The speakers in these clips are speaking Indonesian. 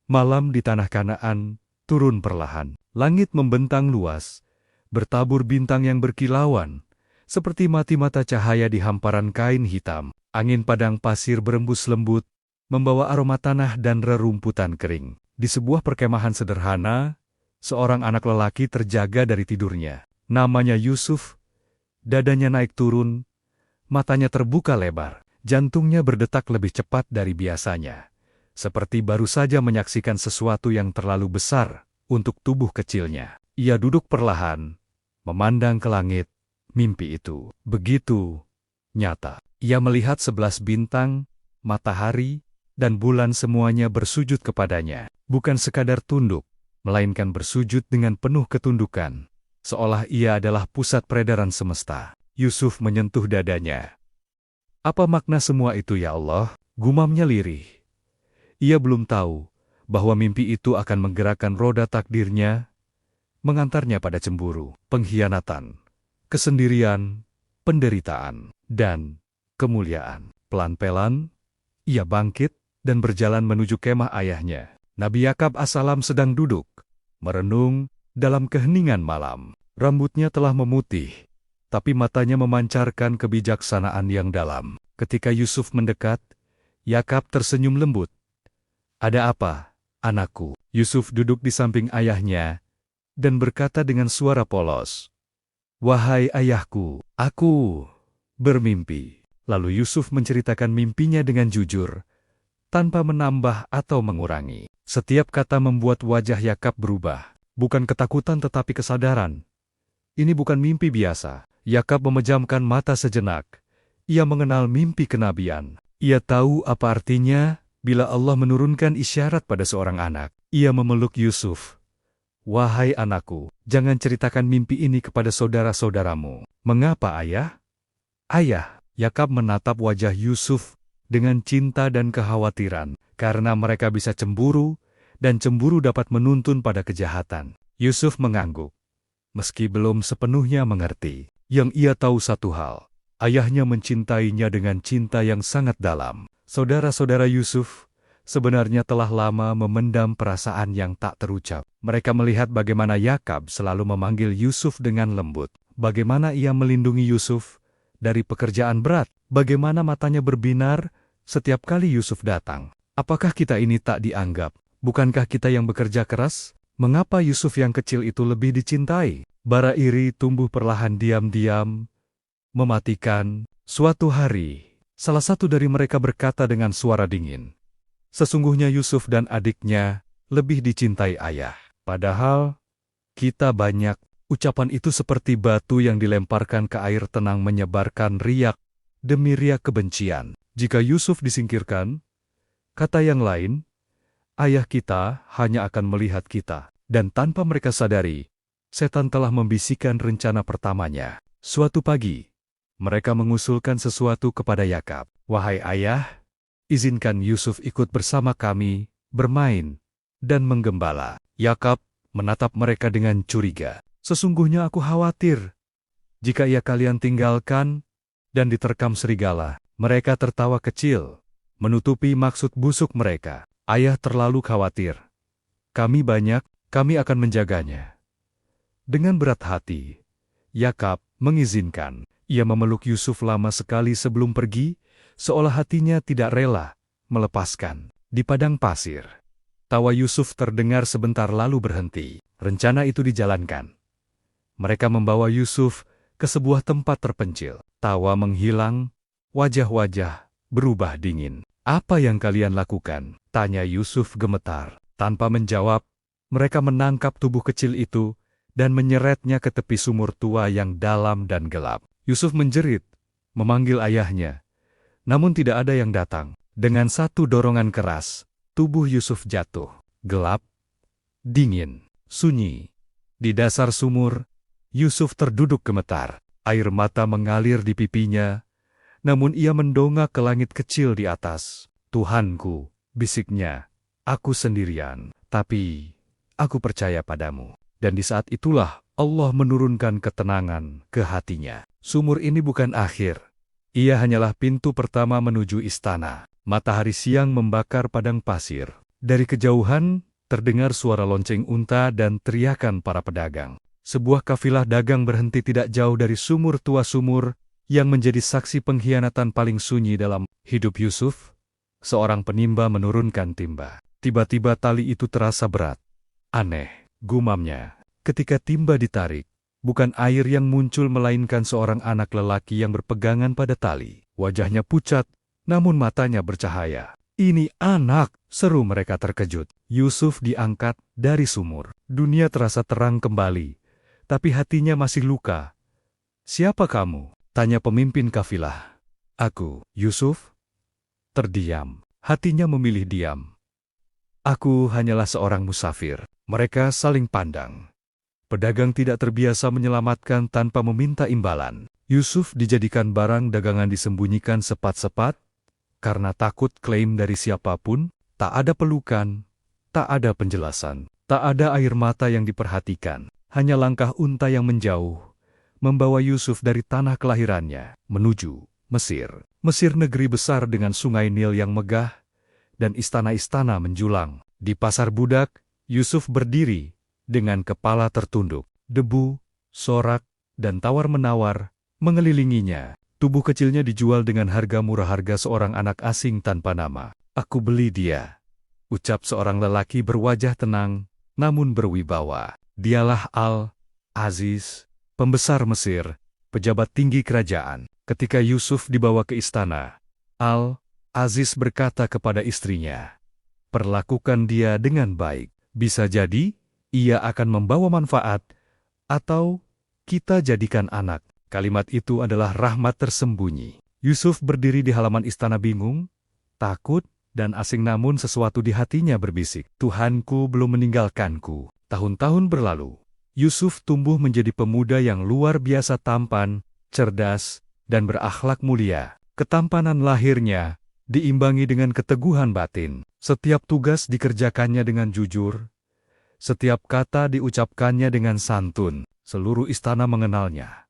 Malam di tanah Kanaan turun perlahan. Langit membentang luas, bertabur bintang yang berkilauan, seperti mati-mata cahaya di hamparan kain hitam. Angin padang pasir berembus lembut, membawa aroma tanah dan rerumputan kering. Di sebuah perkemahan sederhana, seorang anak lelaki terjaga dari tidurnya. Namanya Yusuf, dadanya naik turun, matanya terbuka lebar, jantungnya berdetak lebih cepat dari biasanya. Seperti baru saja menyaksikan sesuatu yang terlalu besar untuk tubuh kecilnya. Ia duduk perlahan, memandang ke langit. Mimpi itu begitu nyata. Ia melihat 11 bintang, matahari, dan bulan semuanya bersujud kepadanya. Bukan sekadar tunduk, melainkan bersujud dengan penuh ketundukan. Seolah ia adalah pusat peredaran semesta. Yusuf menyentuh dadanya. Apa makna semua itu ya Allah? Gumamnya lirih. Ia belum tahu bahwa mimpi itu akan menggerakkan roda takdirnya, mengantarnya pada cemburu, pengkhianatan, kesendirian, penderitaan, dan kemuliaan. Pelan-pelan, ia bangkit dan berjalan menuju kemah ayahnya. Nabi Yakub as-salam sedang duduk, merenung dalam keheningan malam. Rambutnya telah memutih, tapi matanya memancarkan kebijaksanaan yang dalam. Ketika Yusuf mendekat, Yakub tersenyum lembut. Ada apa, anakku? Yusuf duduk di samping ayahnya dan berkata dengan suara polos, Wahai ayahku, aku bermimpi. Lalu Yusuf menceritakan mimpinya dengan jujur, tanpa menambah atau mengurangi. Setiap kata membuat wajah Yakub berubah. Bukan ketakutan tetapi kesadaran. Ini bukan mimpi biasa. Yakub memejamkan mata sejenak. Ia mengenal mimpi kenabian. Ia tahu apa artinya bila Allah menurunkan isyarat pada seorang anak. Ia memeluk Yusuf. Wahai anakku, jangan ceritakan mimpi ini kepada saudara-saudaramu. Mengapa ayah? Ayah, Yakub menatap wajah Yusuf dengan cinta dan kekhawatiran, karena mereka bisa cemburu, dan cemburu dapat menuntun pada kejahatan. Yusuf mengangguk. Meski belum sepenuhnya mengerti, yang ia tahu satu hal, ayahnya mencintainya dengan cinta yang sangat dalam. Saudara-saudara Yusuf sebenarnya telah lama memendam perasaan yang tak terucap. Mereka melihat bagaimana Yakub selalu memanggil Yusuf dengan lembut, bagaimana ia melindungi Yusuf dari pekerjaan berat, bagaimana matanya berbinar setiap kali Yusuf datang. Apakah kita ini tak dianggap? Bukankah kita yang bekerja keras? Mengapa Yusuf yang kecil itu lebih dicintai? Bara iri tumbuh perlahan diam-diam, mematikan. Suatu hari, salah satu dari mereka berkata dengan suara dingin, sesungguhnya Yusuf dan adiknya lebih dicintai ayah. Padahal, kita banyak. Ucapan itu seperti batu yang dilemparkan ke air tenang menyebarkan riak demi riak kebencian. Jika Yusuf disingkirkan, kata yang lain, ayah kita hanya akan melihat kita. Dan tanpa mereka sadari, setan telah membisikkan rencana pertamanya. Suatu pagi, mereka mengusulkan sesuatu kepada Yakub. Wahai ayah, izinkan Yusuf ikut bersama kami, bermain, dan menggembala. Yakub menatap mereka dengan curiga. Sesungguhnya aku khawatir, jika ia kalian tinggalkan, dan diterkam serigala. Mereka tertawa kecil, menutupi maksud busuk mereka. Ayah terlalu khawatir. Kami banyak, kami akan menjaganya. Dengan berat hati, Yakub mengizinkan. Ia memeluk Yusuf lama sekali sebelum pergi, seolah hatinya tidak rela melepaskan. Di padang pasir, tawa Yusuf terdengar sebentar lalu berhenti. Rencana itu dijalankan. Mereka membawa Yusuf ke sebuah tempat terpencil. Tawa menghilang, wajah-wajah berubah dingin. Apa yang kalian lakukan? Tanya Yusuf gemetar. Tanpa menjawab, mereka menangkap tubuh kecil itu dan menyeretnya ke tepi sumur tua yang dalam dan gelap. Yusuf menjerit, memanggil ayahnya. Namun tidak ada yang datang. Dengan satu dorongan keras, tubuh Yusuf jatuh. Gelap, dingin, sunyi. Di dasar sumur, Yusuf terduduk gemetar. Air mata mengalir di pipinya, namun ia mendongak ke langit kecil di atas. Tuhanku, bisiknya, aku sendirian, tapi aku percaya padamu. Dan di saat itulah Allah menurunkan ketenangan ke hatinya. Sumur ini bukan akhir. Ia hanyalah pintu pertama menuju istana. Matahari siang membakar padang pasir. Dari kejauhan, terdengar suara lonceng unta dan teriakan para pedagang. Sebuah kafilah dagang berhenti tidak jauh dari sumur tua sumur yang menjadi saksi pengkhianatan paling sunyi dalam hidup Yusuf. Seorang penimba menurunkan timba. Tiba-tiba tali itu terasa berat. Aneh, gumamnya. Ketika timba ditarik, bukan air yang muncul melainkan seorang anak lelaki yang berpegangan pada tali. Wajahnya pucat, namun matanya bercahaya. "Ini anak!" seru mereka terkejut. Yusuf diangkat dari sumur. Dunia terasa terang kembali, tapi hatinya masih luka. "Siapa kamu?" tanya pemimpin kafilah. "Aku, Yusuf." Terdiam. Hatinya memilih diam. "Aku hanyalah seorang musafir." Mereka saling pandang. Pedagang tidak terbiasa menyelamatkan tanpa meminta imbalan. Yusuf dijadikan barang dagangan disembunyikan sepat-sepat, karena takut klaim dari siapapun. Tak ada pelukan, tak ada penjelasan, tak ada air mata yang diperhatikan. Hanya langkah unta yang menjauh, membawa Yusuf dari tanah kelahirannya, menuju Mesir. Mesir negeri besar dengan sungai Nil yang megah, dan istana-istana menjulang. Di pasar budak, Yusuf berdiri, dengan kepala tertunduk. Debu, sorak, dan tawar-menawar mengelilinginya. Tubuh kecilnya dijual dengan harga murah, harga seorang anak asing tanpa nama. "Aku beli dia," ucap seorang lelaki berwajah tenang, namun berwibawa. Dialah Al-Aziz, pembesar Mesir, pejabat tinggi kerajaan. Ketika Yusuf dibawa ke istana, Al-Aziz berkata kepada istrinya, "Perlakukan dia dengan baik. Bisa jadi, ia akan membawa manfaat, atau kita jadikan anak." Kalimat itu adalah rahmat tersembunyi. Yusuf berdiri di halaman istana bingung, takut, dan asing, namun sesuatu di hatinya berbisik, "Tuhanku belum meninggalkanku." Tahun-tahun berlalu, Yusuf tumbuh menjadi pemuda yang luar biasa tampan, cerdas, dan berakhlak mulia. Ketampanan lahirnya diimbangi dengan keteguhan batin. Setiap tugas dikerjakannya dengan jujur, setiap kata diucapkannya dengan santun. Seluruh istana mengenalnya.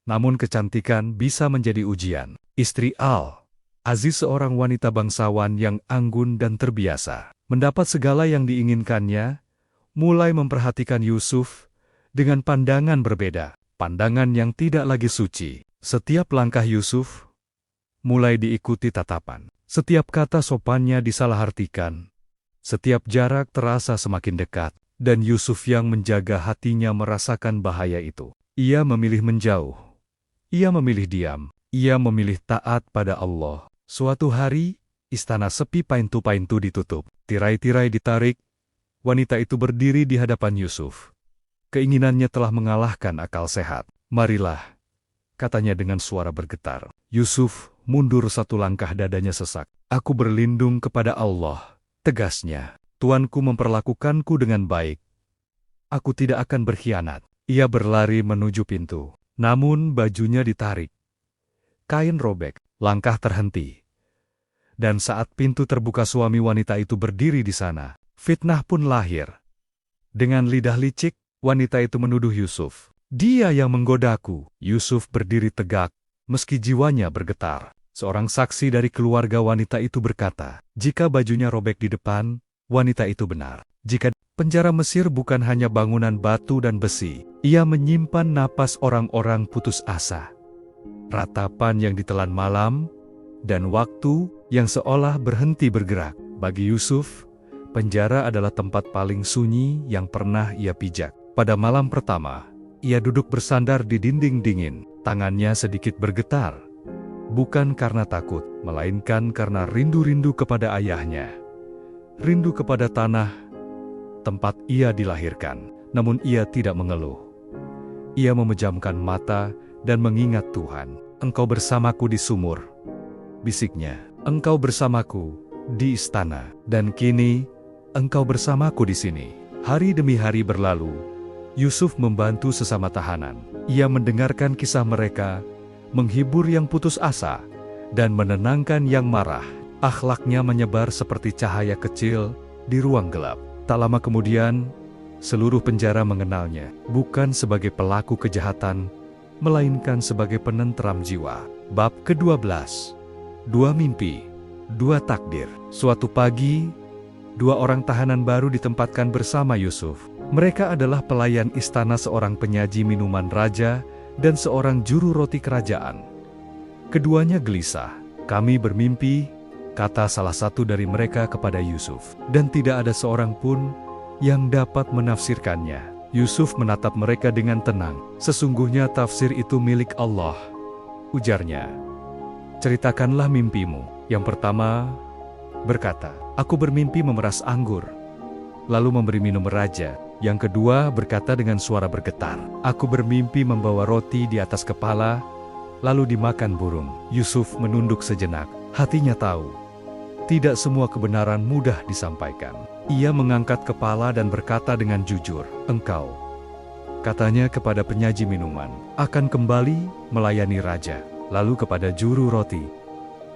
Namun kecantikan bisa menjadi ujian. Istri Al-Aziz, seorang wanita bangsawan yang anggun dan terbiasa, mendapat segala yang diinginkannya, mulai memperhatikan Yusuf dengan pandangan berbeda, pandangan yang tidak lagi suci. Setiap langkah Yusuf mulai diikuti tatapan. Setiap kata sopannya disalahartikan. Setiap jarak terasa semakin dekat, dan Yusuf yang menjaga hatinya merasakan bahaya itu. Ia memilih menjauh. Ia memilih diam. Ia memilih taat pada Allah. Suatu hari, istana sepi, pintu-pintu ditutup. Tirai-tirai ditarik. Wanita itu berdiri di hadapan Yusuf. Keinginannya telah mengalahkan akal sehat. "Marilah," katanya dengan suara bergetar. Yusuf mundur satu langkah, dadanya sesak. "Aku berlindung kepada Allah," tegasnya. "Tuanku memperlakukanku dengan baik. Aku tidak akan berkhianat." Ia berlari menuju pintu. Namun bajunya ditarik. Kain robek, langkah terhenti. Dan saat pintu terbuka, suami wanita itu berdiri di sana. Fitnah pun lahir. Dengan lidah licik, wanita itu menuduh Yusuf. "Dia yang menggodaku." Yusuf berdiri tegak, meski jiwanya bergetar. Seorang saksi dari keluarga wanita itu berkata, "Jika bajunya robek di depan, wanita itu benar. Jika penjara Mesir bukan hanya bangunan batu dan besi, ia menyimpan napas orang-orang putus asa. Ratapan yang ditelan malam, dan waktu yang seolah berhenti bergerak." Bagi Yusuf, penjara adalah tempat paling sunyi yang pernah ia pijak. Pada malam pertama, ia duduk bersandar di dinding dingin. Tangannya sedikit bergetar. Bukan karena takut, melainkan karena rindu-rindu kepada ayahnya. Rindu kepada tanah tempat ia dilahirkan. Namun ia tidak mengeluh. Ia memejamkan mata dan mengingat Tuhan. "Engkau bersamaku di sumur," bisiknya. "Engkau bersamaku di istana. Dan kini, engkau bersamaku di sini." Hari demi hari berlalu. Yusuf membantu sesama tahanan. Ia mendengarkan kisah mereka, menghibur yang putus asa, dan menenangkan yang marah. Akhlaknya menyebar seperti cahaya kecil di ruang gelap. Tak lama kemudian, seluruh penjara mengenalnya, bukan sebagai pelaku kejahatan, melainkan sebagai penenteram jiwa. Bab ke-12. Dua mimpi, dua takdir. Suatu pagi, Dua orang tahanan baru ditempatkan bersama Yusuf. Mereka adalah pelayan istana, seorang penyaji minuman raja, dan seorang juru roti kerajaan. Keduanya gelisah. "Kami bermimpi," kata salah satu dari mereka kepada Yusuf, "dan tidak ada seorang pun yang dapat menafsirkannya." Yusuf menatap mereka dengan tenang. "Sesungguhnya tafsir itu milik Allah," ujarnya. "Ceritakanlah mimpimu." Yang pertama berkata, "Aku bermimpi memeras anggur, lalu memberi minum raja." Yang kedua berkata dengan suara bergetar, "Aku bermimpi membawa roti di atas kepala, lalu dimakan burung." Yusuf menunduk sejenak. Hatinya tahu, tidak semua kebenaran mudah disampaikan. Ia mengangkat kepala dan berkata dengan jujur, "Engkau," katanya kepada penyaji minuman, "akan kembali melayani raja." Lalu kepada juru roti,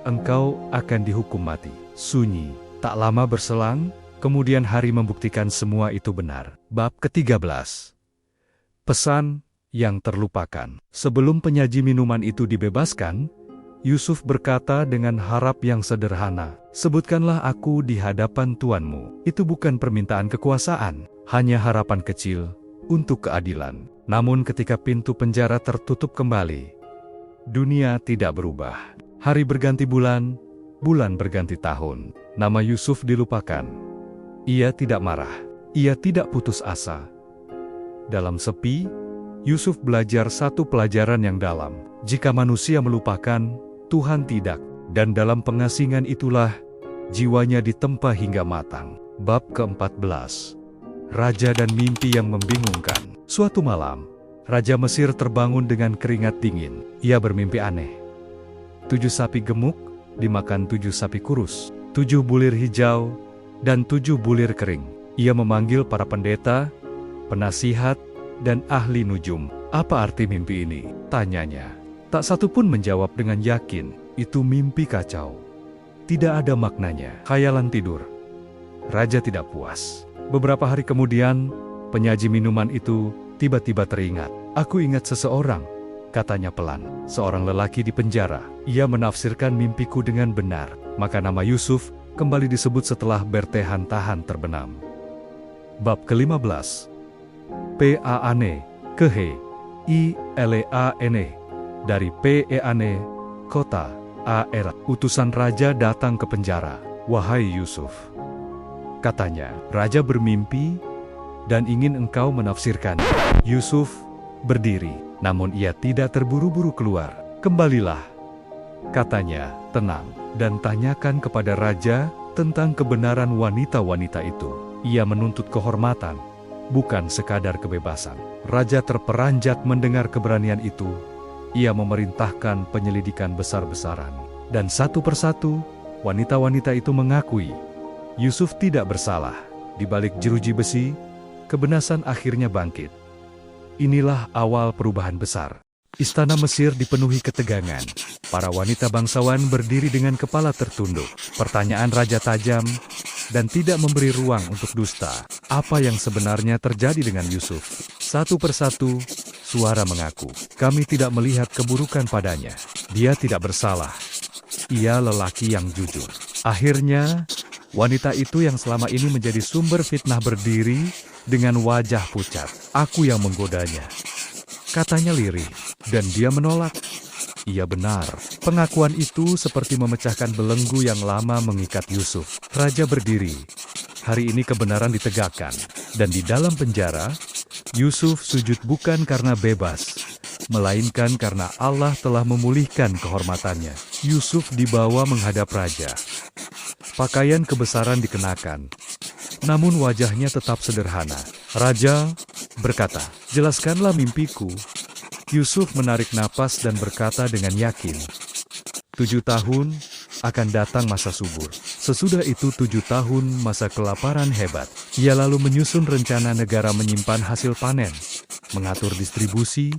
"Engkau akan dihukum mati." Sunyi. Tak lama berselang, kemudian hari membuktikan semua itu benar. Bab ke-13. Pesan yang terlupakan. Sebelum penyaji minuman itu dibebaskan, Yusuf berkata dengan harap yang sederhana, "Sebutkanlah aku di hadapan tuanmu." Itu bukan permintaan kekuasaan, hanya harapan kecil untuk keadilan. Namun ketika pintu penjara tertutup kembali, dunia tidak berubah. Hari berganti bulan, bulan berganti tahun. Nama Yusuf dilupakan. Ia tidak marah. Ia tidak putus asa. Dalam sepi, Yusuf belajar satu pelajaran yang dalam. Jika manusia melupakan, Tuhan tidak. Dan dalam pengasingan itulah, jiwanya ditempa hingga matang. Bab ke-14. Raja dan mimpi yang membingungkan. Suatu malam, Raja Mesir terbangun dengan keringat dingin. Ia bermimpi aneh. 7 sapi gemuk dimakan 7 sapi kurus, 7 bulir hijau, dan 7 bulir kering. Ia memanggil para pendeta, penasihat, dan ahli nujum. "Apa arti mimpi ini?" tanyanya. Tak satu pun menjawab dengan yakin, "Itu mimpi kacau. Tidak ada maknanya, khayalan tidur." Raja tidak puas. Beberapa hari kemudian, penyaji minuman itu tiba-tiba teringat. "Aku ingat seseorang," katanya pelan. "Seorang lelaki di penjara. Ia menafsirkan mimpiku dengan benar." Maka nama Yusuf kembali disebut setelah bertahan-tahan terbenam. Bab ke-15. P-A-N-E, Kehe, I-L-E-A-N-E, dari P-E-A-N-E, kota, A-R. Utusan raja datang ke penjara. "Wahai Yusuf," katanya, "raja bermimpi dan ingin engkau menafsirkan." Yusuf berdiri, namun ia tidak terburu-buru keluar. "Kembalilah," katanya, "tenang, dan tanyakan kepada raja tentang kebenaran wanita-wanita itu." Ia menuntut kehormatan, bukan sekadar kebebasan. Raja terperanjat mendengar keberanian itu. Ia memerintahkan penyelidikan besar-besaran. Dan satu persatu, wanita-wanita itu mengakui Yusuf tidak bersalah. Di balik jeruji besi, kebenaran akhirnya bangkit. Inilah awal perubahan besar. Istana Mesir dipenuhi ketegangan. Para wanita bangsawan berdiri dengan kepala tertunduk. Pertanyaan raja tajam dan tidak memberi ruang untuk dusta. Apa yang sebenarnya terjadi dengan Yusuf? Satu persatu, suara mengaku, "Kami tidak melihat keburukan padanya. Dia tidak bersalah. Ia lelaki yang jujur." Akhirnya, wanita itu yang selama ini menjadi sumber fitnah berdiri dengan wajah pucat. "Aku yang menggodanya," katanya lirih, dan dia menolak. Ia benar. Pengakuan itu seperti memecahkan belenggu yang lama mengikat Yusuf. Raja berdiri. Hari ini kebenaran ditegakkan. Dan di dalam penjara, Yusuf sujud bukan karena bebas, melainkan karena Allah telah memulihkan kehormatannya. Yusuf dibawa menghadap raja. Pakaian kebesaran dikenakan, namun wajahnya tetap sederhana. Raja berkata, "Jelaskanlah mimpiku." Yusuf menarik napas dan berkata dengan yakin, 7 tahun akan datang masa subur. Sesudah itu 7 tahun masa kelaparan hebat. Ia lalu menyusun rencana negara menyimpan hasil panen, mengatur distribusi,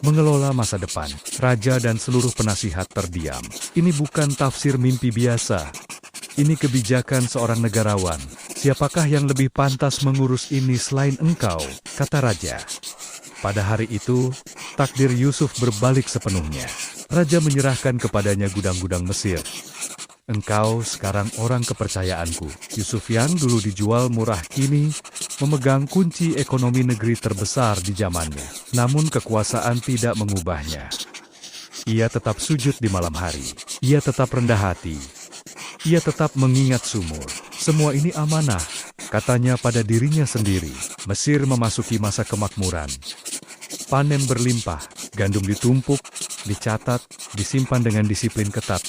mengelola masa depan. Raja dan seluruh penasihat terdiam. Ini bukan tafsir mimpi biasa. Ini kebijakan seorang negarawan. "Siapakah yang lebih pantas mengurus ini selain engkau?" kata raja. Pada hari itu, takdir Yusuf berbalik sepenuhnya. Raja menyerahkan kepadanya gudang-gudang Mesir, Engkau sekarang orang kepercayaanku. Yusuf yang dulu dijual murah kini memegang kunci ekonomi negeri terbesar di zamannya. Namun kekuasaan tidak mengubahnya. Ia tetap sujud di malam hari. Ia tetap rendah hati. Ia tetap mengingat sumur. Semua ini amanah, katanya pada dirinya sendiri. Mesir memasuki masa kemakmuran. Panen berlimpah, gandum ditumpuk, dicatat, disimpan dengan disiplin ketat.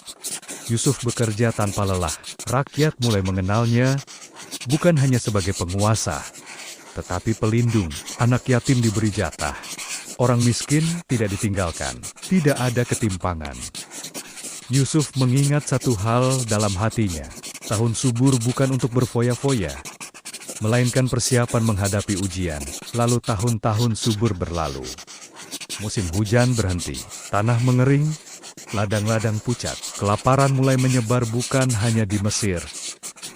Yusuf bekerja tanpa lelah. Rakyat mulai mengenalnya, bukan hanya sebagai penguasa, tetapi pelindung. Anak yatim diberi jatah. Orang miskin tidak ditinggalkan. Tidak ada ketimpangan. Yusuf mengingat satu hal dalam hatinya. Tahun subur bukan untuk berfoya-foya, melainkan persiapan menghadapi ujian. Lalu tahun-tahun subur berlalu. Musim hujan berhenti. Tanah mengering. Ladang-ladang pucat. Kelaparan mulai menyebar bukan hanya di Mesir,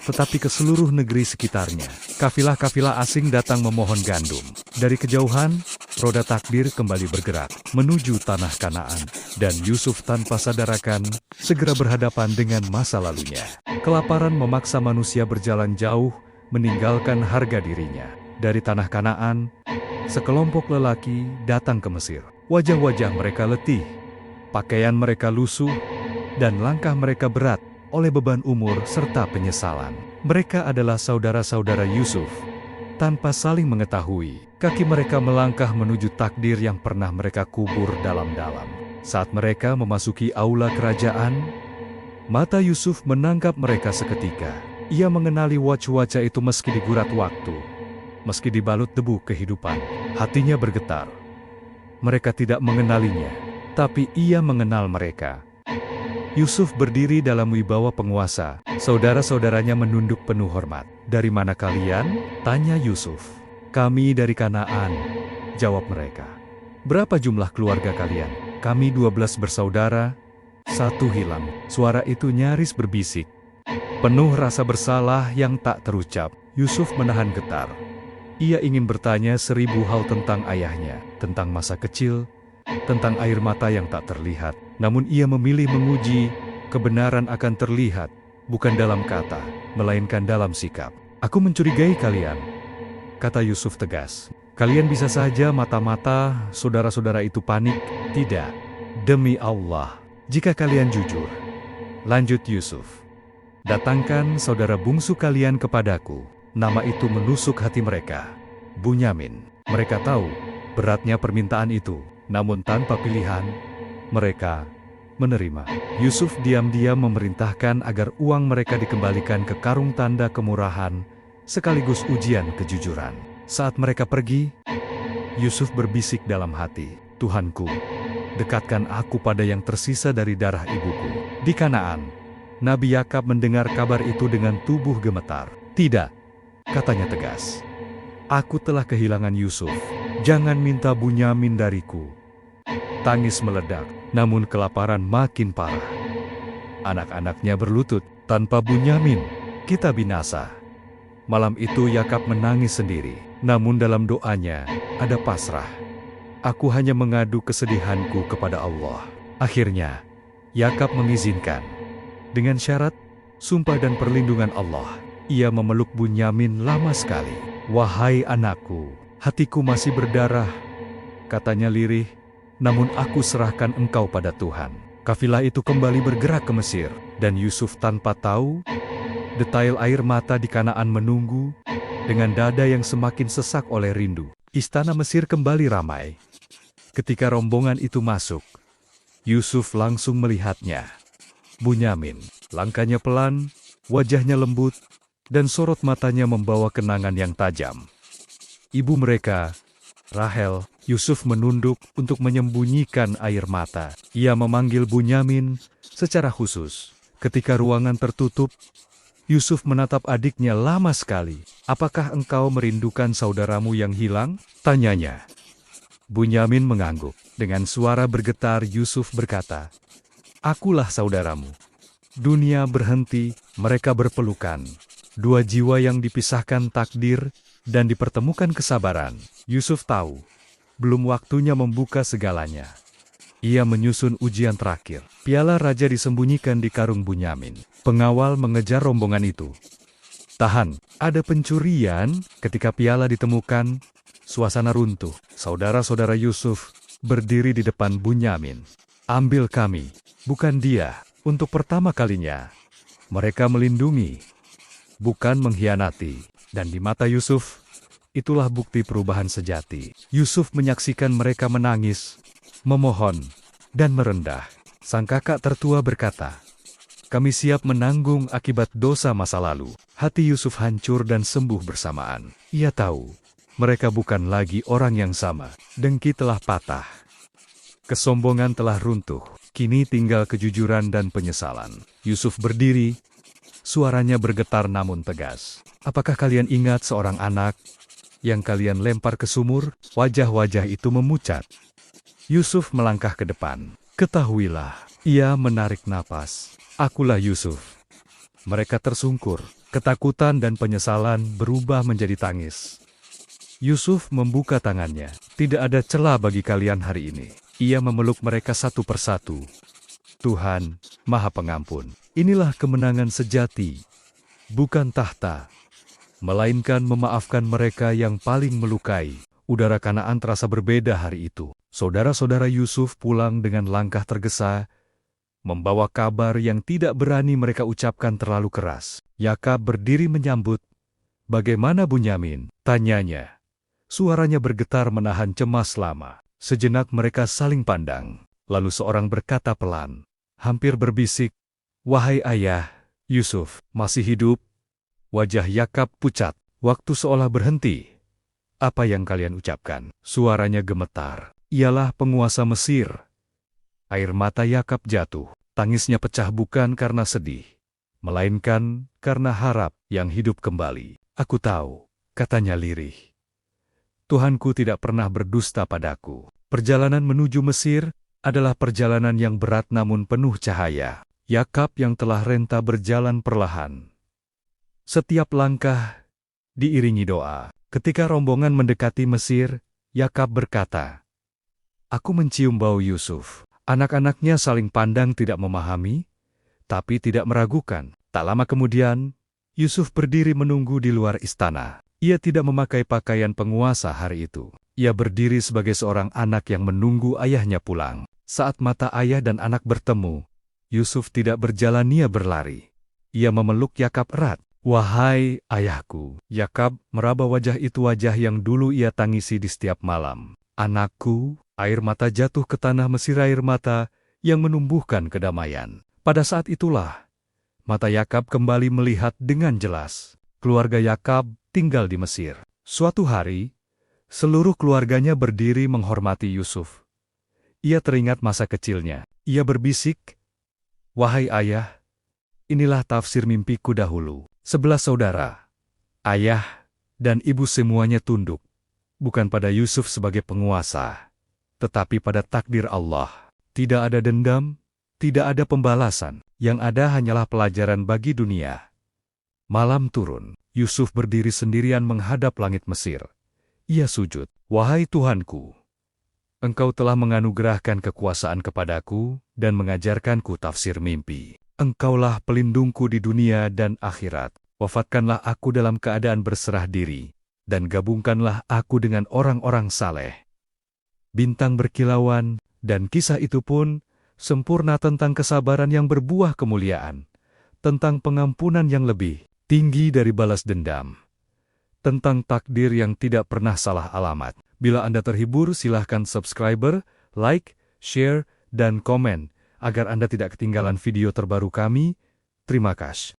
tetapi ke seluruh negeri sekitarnya. Kafilah-kafilah asing datang memohon gandum. Dari kejauhan, roda takdir kembali bergerak menuju tanah Kanaan. Dan Yusuf tanpa sadarakan, segera berhadapan dengan masa lalunya. Kelaparan memaksa manusia berjalan jauh, meninggalkan harga dirinya. Dari tanah Kanaan, sekelompok lelaki datang ke Mesir. Wajah-wajah mereka letih, pakaian mereka lusuh, dan langkah mereka berat oleh beban umur serta penyesalan. Mereka adalah saudara-saudara Yusuf. Tanpa saling mengetahui, kaki mereka melangkah menuju takdir yang pernah mereka kubur dalam-dalam. Saat mereka memasuki aula kerajaan, mata Yusuf menangkap mereka seketika. Ia mengenali wajah-wajah itu meski digurat waktu, meski dibalut debu kehidupan. Hatinya bergetar. Mereka tidak mengenalinya, tapi ia mengenal mereka. Yusuf berdiri dalam wibawa penguasa. Saudara-saudaranya menunduk penuh hormat. "Dari mana kalian?" tanya Yusuf. "Kami dari Kanaan," jawab mereka. "Berapa jumlah keluarga kalian?" "Kami 12 bersaudara, satu hilang." Suara itu nyaris berbisik, penuh rasa bersalah yang tak terucap. Yusuf menahan getar. Ia ingin bertanya 1000 hal tentang ayahnya, tentang masa kecil, tentang air mata yang tak terlihat. Namun ia memilih menguji. Kebenaran akan terlihat, bukan dalam kata, melainkan dalam sikap. "Aku mencurigai kalian," kata Yusuf tegas. "Kalian bisa saja mata-mata saudara-saudara itu panik." "Tidak, demi Allah, jika kalian jujur," lanjut Yusuf, "datangkan saudara bungsu kalian kepadaku." Nama itu menusuk hati mereka. Bunyamin. Mereka tahu beratnya permintaan itu, namun tanpa pilihan, mereka menerima. Yusuf diam-diam memerintahkan agar uang mereka dikembalikan ke karung tanda kemurahan, sekaligus ujian kejujuran. Saat mereka pergi, Yusuf berbisik dalam hati, "Tuhanku, dekatkan aku pada yang tersisa dari darah ibuku." Di Kanaan, Nabi Yakub mendengar kabar itu dengan tubuh gemetar. "Tidak," katanya tegas, "aku telah kehilangan Yusuf. Jangan minta Bunyamin dariku." Tangis meledak, namun kelaparan makin parah. Anak-anaknya berlutut, "Tanpa Bunyamin, kita binasa." Malam itu Yakub menangis sendiri, namun dalam doanya ada pasrah. "Aku hanya mengadu kesedihanku kepada Allah." Akhirnya, Yakub mengizinkan. Dengan syarat, sumpah dan perlindungan Allah, ia memeluk Bunyamin lama sekali. "Wahai anakku, hatiku masih berdarah," katanya lirih, "namun aku serahkan engkau pada Tuhan." Kafilah itu kembali bergerak ke Mesir, dan Yusuf tanpa tahu, detail air mata di Kanaan menunggu, dengan dada yang semakin sesak oleh rindu. Istana Mesir kembali ramai. Ketika rombongan itu masuk, Yusuf langsung melihatnya. Bunyamin, langkahnya pelan, wajahnya lembut, dan sorot matanya membawa kenangan yang tajam. Ibu mereka, Rahel. Yusuf menunduk untuk menyembunyikan air mata. Ia memanggil Bunyamin secara khusus. Ketika ruangan tertutup, Yusuf menatap adiknya lama sekali. "Apakah engkau merindukan saudaramu yang hilang?" tanyanya. Bunyamin mengangguk. Dengan suara bergetar Yusuf berkata, "Akulah saudaramu." Dunia berhenti, mereka berpelukan. Dua jiwa yang dipisahkan takdir dan dipertemukan kesabaran. Yusuf tahu, belum waktunya membuka segalanya. Ia menyusun ujian terakhir. Piala raja disembunyikan di karung Bunyamin. Pengawal mengejar rombongan itu. Tahan, ada pencurian. Ketika piala ditemukan, suasana runtuh. Saudara-saudara Yusuf berdiri di depan Bunyamin. Ambil kami, bukan dia. Untuk pertama kalinya, mereka melindungi, bukan mengkhianati. Dan di mata Yusuf, itulah bukti perubahan sejati. Yusuf menyaksikan mereka menangis, memohon, dan merendah. Sang kakak tertua berkata, "Kami siap menanggung akibat dosa masa lalu." Hati Yusuf hancur dan sembuh bersamaan. Ia tahu, mereka bukan lagi orang yang sama. Dengki telah patah. Kesombongan telah runtuh. Kini tinggal kejujuran dan penyesalan. Yusuf berdiri, suaranya bergetar namun tegas. "Apakah kalian ingat seorang anak yang kalian lempar ke sumur?" Wajah-wajah itu memucat. Yusuf melangkah ke depan. "Ketahuilah," ia menarik napas. "Akulah Yusuf." Mereka tersungkur. Ketakutan dan penyesalan berubah menjadi tangis. Yusuf membuka tangannya. "Tidak ada celah bagi kalian hari ini." Ia memeluk mereka satu persatu. "Tuhan, Maha Pengampun, inilah kemenangan sejati. Bukan tahta, melainkan memaafkan mereka yang paling melukai." Udara Kanaan terasa berbeda hari itu. Saudara-saudara Yusuf pulang dengan langkah tergesa, membawa kabar yang tidak berani mereka ucapkan terlalu keras. Yakab berdiri menyambut. "Bagaimana Bunyamin?" tanyanya. Suaranya bergetar menahan cemas lama. Sejenak mereka saling pandang. Lalu seorang berkata pelan, hampir berbisik, "Wahai ayah, Yusuf masih hidup?" Wajah Yakab pucat. Waktu seolah berhenti. "Apa yang kalian ucapkan?" Suaranya gemetar. "Ialah penguasa Mesir." Air mata Yakab jatuh. Tangisnya pecah bukan karena sedih, melainkan karena harap yang hidup kembali. "Aku tahu," katanya lirih. "Tuhanku tidak pernah berdusta padaku." Perjalanan menuju Mesir adalah perjalanan yang berat namun penuh cahaya. Yakab yang telah renta berjalan perlahan. Setiap langkah diiringi doa. Ketika rombongan mendekati Mesir, Yakab berkata, "Aku mencium bau Yusuf." Anak-anaknya saling pandang tidak memahami, tapi tidak meragukan. Tak lama kemudian, Yusuf berdiri menunggu di luar istana. Ia tidak memakai pakaian penguasa hari itu. Ia berdiri sebagai seorang anak yang menunggu ayahnya pulang. Saat mata ayah dan anak bertemu, Yusuf tidak berjalan, ia berlari. Ia memeluk Yakab erat. "Wahai ayahku." Yakab meraba wajah itu, wajah yang dulu ia tangisi di setiap malam. "Anakku." Air mata jatuh ke tanah Mesir, air mata yang menumbuhkan kedamaian. Pada saat itulah, mata Yakab kembali melihat dengan jelas. Keluarga Yakab tinggal di Mesir. Suatu hari, seluruh keluarganya berdiri menghormati Yusuf. Ia teringat masa kecilnya. Ia berbisik, "Wahai ayah, inilah tafsir mimpiku dahulu." 11 saudara, ayah, dan ibu semuanya tunduk, bukan pada Yusuf sebagai penguasa, tetapi pada takdir Allah. Tidak ada dendam, tidak ada pembalasan. Yang ada hanyalah pelajaran bagi dunia. Malam turun. Yusuf berdiri sendirian menghadap langit Mesir. Ia sujud. "Wahai Tuhanku, Engkau telah menganugerahkan kekuasaan kepadaku dan mengajarkanku tafsir mimpi. Engkaulah pelindungku di dunia dan akhirat. Wafatkanlah aku dalam keadaan berserah diri, dan gabungkanlah aku dengan orang-orang saleh." Bintang berkilauan, dan kisah itu pun sempurna tentang kesabaran yang berbuah kemuliaan, tentang pengampunan yang lebih tinggi dari balas dendam, tentang takdir yang tidak pernah salah alamat. Bila Anda terhibur, silahkan subscribe, like, share, dan komen, agar Anda tidak ketinggalan video terbaru kami. Terima kasih.